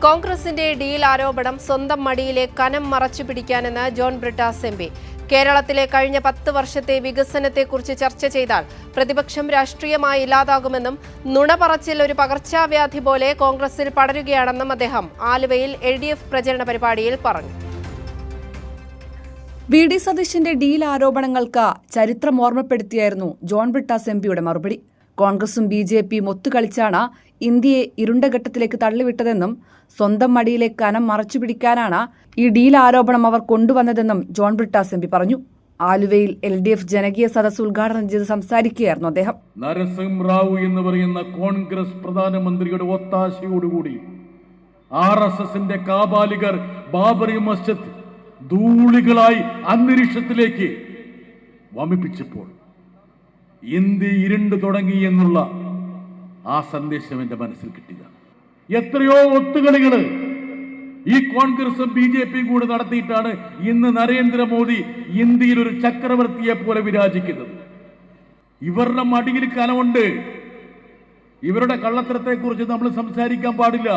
കോൺഗ്രസിന്റെ ഡീൽ ആരോപണം സ്വന്തം മടിയിലെ കനം മറച്ചുപിടിക്കാനെന്ന് ജോൺ ബ്രിട്ടാസ് എം പി. കേരളത്തിലെ കഴിഞ്ഞ 10 വർഷത്തെ വികസനത്തെക്കുറിച്ച് ചർച്ച ചെയ്താൽ പ്രതിപക്ഷം രാഷ്ട്രീയമായി ഇല്ലാതാകുമെന്നും നുണ പറച്ചിൽ ഒരു പകർച്ചവ്യാധി പോലെ കോൺഗ്രസിൽ പടരുകയാണെന്നും അദ്ദേഹം ആലുവയിൽ LDF പ്രചരണ പരിപാടിയിൽ പറഞ്ഞു. വി.ഡി. സതീശന്റെ ഡീൽ ആരോപണങ്ങൾക്ക് ചരിത്രം ഓർമ്മപ്പെടുത്തിയായിരുന്നു ജോൺ ബ്രിട്ടാസ് എംപിയുടെ മറുപടി. കോൺഗ്രസും BJPയും ഒത്തുകളിച്ചാണ് ഇന്ത്യയെ ഇരുണ്ട ഘട്ടത്തിലേക്ക് തള്ളിവിട്ടതെന്നും സ്വന്തം മടിയിലെ കനം മറച്ചുപിടിക്കാനാണ് ഈ ഡീൽ ആരോപണം അവർ കൊണ്ടുവന്നതെന്നും ജോൺ ബ്രിട്ടാസ് എംപി പറഞ്ഞു. ആലുവയിൽ LDF ജനകീയ സദസ് ഉദ്ഘാടനം ചെയ്ത് സംസാരിക്കുകയായിരുന്നു അദ്ദേഹം. നരസിംഹറാവു എന്ന് പറയുന്ന കോൺഗ്രസ് പ്രധാനമന്ത്രിയുടെ ഒത്താശയോടുകൂടി RSSന്റെ കാബാലികർ ബാബറി മസ്ജിദ് ധൂളികളായി അന്തരീക്ഷത്തിലേക്ക് വമിപ്പിച്ചപ്പോൾ ഇന്ത്യ ഇരുണ്ടു തുടങ്ങി എന്നുള്ള ആ സന്ദേശം എന്റെ മനസ്സിൽ കിട്ടിയ എത്രയോ ഒത്തുകളികള് ഈ കോൺഗ്രസും BJPയും കൂടെ നടത്തിയിട്ടാണ് ഇന്ന് നരേന്ദ്രമോദി ഇന്ത്യയിൽ ഒരു ചക്രവർത്തിയെ പോലെ വിരാജിക്കുന്നത്. ഇവരുടെ മടിയിൽ കനമുണ്ട്. ഇവരുടെ കള്ളത്തരത്തെ കുറിച്ച് നമ്മൾ സംസാരിക്കാൻ പാടില്ല.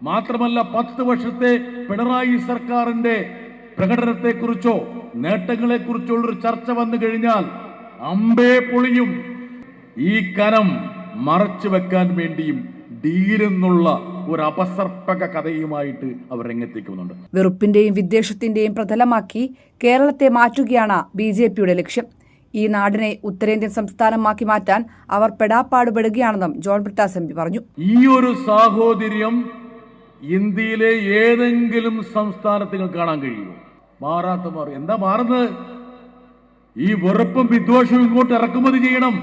മാത്രമല്ല 10 വർഷത്തെ പിണറായി സർക്കാരിന്റെ പ്രകടനത്തെക്കുറിച്ചോ നേട്ടങ്ങളെക്കുറിച്ചോ ഉള്ളൊരു ചർച്ച വന്നു കഴിഞ്ഞാൽ അമ്പേ പൊളിയും. ഈ കനം മറച്ചു വെക്കാൻ വേണ്ടിയും ഡീലെന്നുള്ള ഒരു അപസർപ്പക കഥയുമായിട്ട് അവർ രംഗത്തേക്കുന്നുണ്ട്. വെറുപ്പിന്റെയും വിദ്വേഷത്തിന്റെയും പ്രതലമാക്കി കേരളത്തെ മാറ്റുകയാണ് BJPയുടെ ലക്ഷ്യം. ഈ നാടിനെ ഉത്തരേന്ത്യൻ സംസ്ഥാനമാക്കി മാറ്റാൻ അവർ പെടാപ്പാടുപെടുകയാണെന്നും ജോൺ ബ്രിട്ടാസ് എംപി പറഞ്ഞു. ഈ ഒരു സാഹോദര്യം ഇന്ത്യയിലെ ഏതെങ്കിലും സംസ്ഥാനത്തിൽ കാണാൻ കഴിയുമോ? എന്താ മാറുന്നത്? ഈ വെറുപ്പും വിദ്വേഷവും ഇങ്ങോട്ട് ഇറക്കുമതി ചെയ്യണം.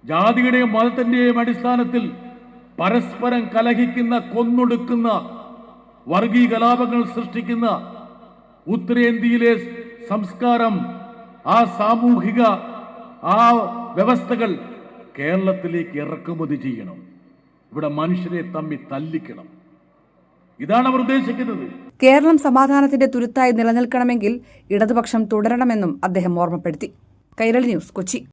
ജാതിയുടെയും മതത്തിന്റെയും അടിസ്ഥാനത്തിൽ പരസ്പരം കലഹിക്കുന്ന, കൊന്നൊടുക്കുന്ന, വർഗീയ കലാപങ്ങൾ സൃഷ്ടിക്കുന്ന ഉത്തരേന്ത്യയിലെ സംസ്കാരം, ആ സാമൂഹിക ആ വ്യവസ്ഥകൾ കേരളത്തിലേക്ക് ഇറക്കുമതി ചെയ്യണം. ഇവിടെ മനുഷ്യരെ തമ്മിൽ തല്ലിക്കണം. ഇതാണ് അവർ ഉദ്ദേശിക്കുന്നത്. കേരളം സമാധാനത്തിന്റെ തുരുത്തായി നിലനിൽക്കണമെങ്കിൽ ഇടതുപക്ഷം തുടരണമെന്നും അദ്ദേഹം ഓർമ്മപ്പെടുത്തി. കൈരളി ന്യൂസ്, കൊച്ചി.